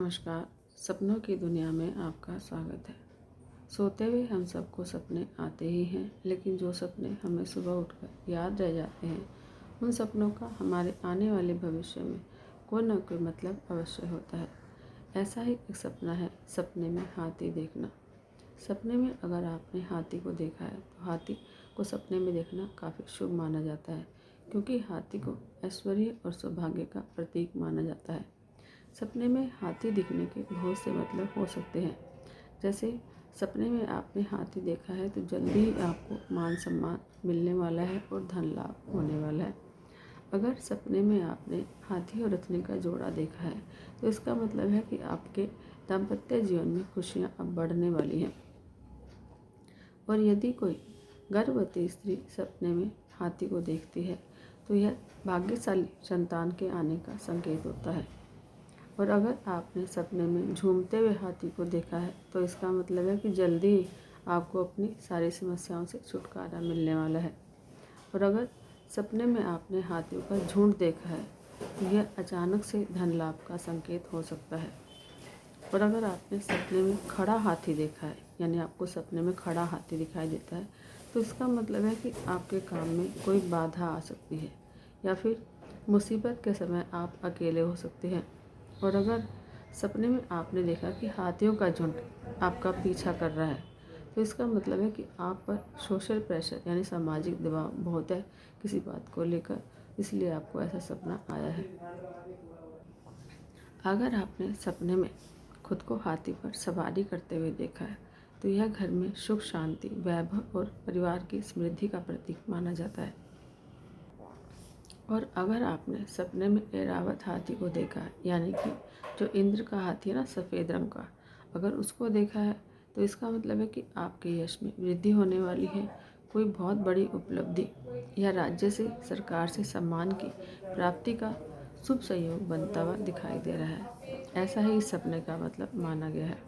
नमस्कार। सपनों की दुनिया में आपका स्वागत है। सोते हुए हम सबको सपने आते ही हैं, लेकिन जो सपने हमें सुबह उठकर याद रह जाते हैं, उन सपनों का हमारे आने वाले भविष्य में कोई ना कोई मतलब अवश्य होता है। ऐसा ही एक सपना है सपने में हाथी देखना। सपने में अगर आपने हाथी को देखा है तो हाथी को सपने में देखना काफ़ी शुभ माना जाता है, क्योंकि हाथी को ऐश्वर्य और सौभाग्य का प्रतीक माना जाता है। सपने में हाथी दिखने के बहुत से मतलब हो सकते हैं। जैसे सपने में आपने हाथी देखा है तो जल्दी ही आपको मान सम्मान मिलने वाला है और धन लाभ होने वाला है। अगर सपने में आपने हाथी और रथनी का जोड़ा देखा है तो इसका मतलब है कि आपके दाम्पत्य जीवन में खुशियां अब बढ़ने वाली हैं। और यदि कोई गर्भवती स्त्री सपने में हाथी को देखती है तो यह भाग्यशाली संतान के आने का संकेत होता है। और अगर आपने सपने में झूमते हुए हाथी को देखा है तो इसका मतलब है कि जल्दी ही आपको अपनी सारी समस्याओं से छुटकारा मिलने वाला है। और अगर सपने में आपने हाथियों का झुंड देखा है तो यह अचानक से धन लाभ का संकेत हो सकता है। और अगर आपने सपने में खड़ा हाथी देखा है, यानी आपको सपने में खड़ा हाथी दिखाई देता है, तो इसका मतलब है कि आपके काम में कोई बाधा आ सकती है या फिर मुसीबत के समय आप अकेले हो सकते हैं। और अगर सपने में आपने देखा कि हाथियों का झुंड आपका पीछा कर रहा है तो इसका मतलब है कि आप पर सोशल प्रेशर यानी सामाजिक दबाव बहुत है किसी बात को लेकर, इसलिए आपको ऐसा सपना आया है। अगर आपने सपने में खुद को हाथी पर सवारी करते हुए देखा है तो यह घर में सुख शांति वैभव और परिवार की समृद्धि का प्रतीक माना जाता है। और अगर आपने सपने में ऐरावत हाथी को देखा है, यानी कि जो इंद्र का हाथी है ना, सफ़ेद रंग का, अगर उसको देखा है तो इसका मतलब है कि आपके यश में वृद्धि होने वाली है। कोई बहुत बड़ी उपलब्धि या राज्य से सरकार से सम्मान की प्राप्ति का शुभ संयोग बनता हुआ दिखाई दे रहा है। ऐसा ही इस सपने का मतलब माना गया है।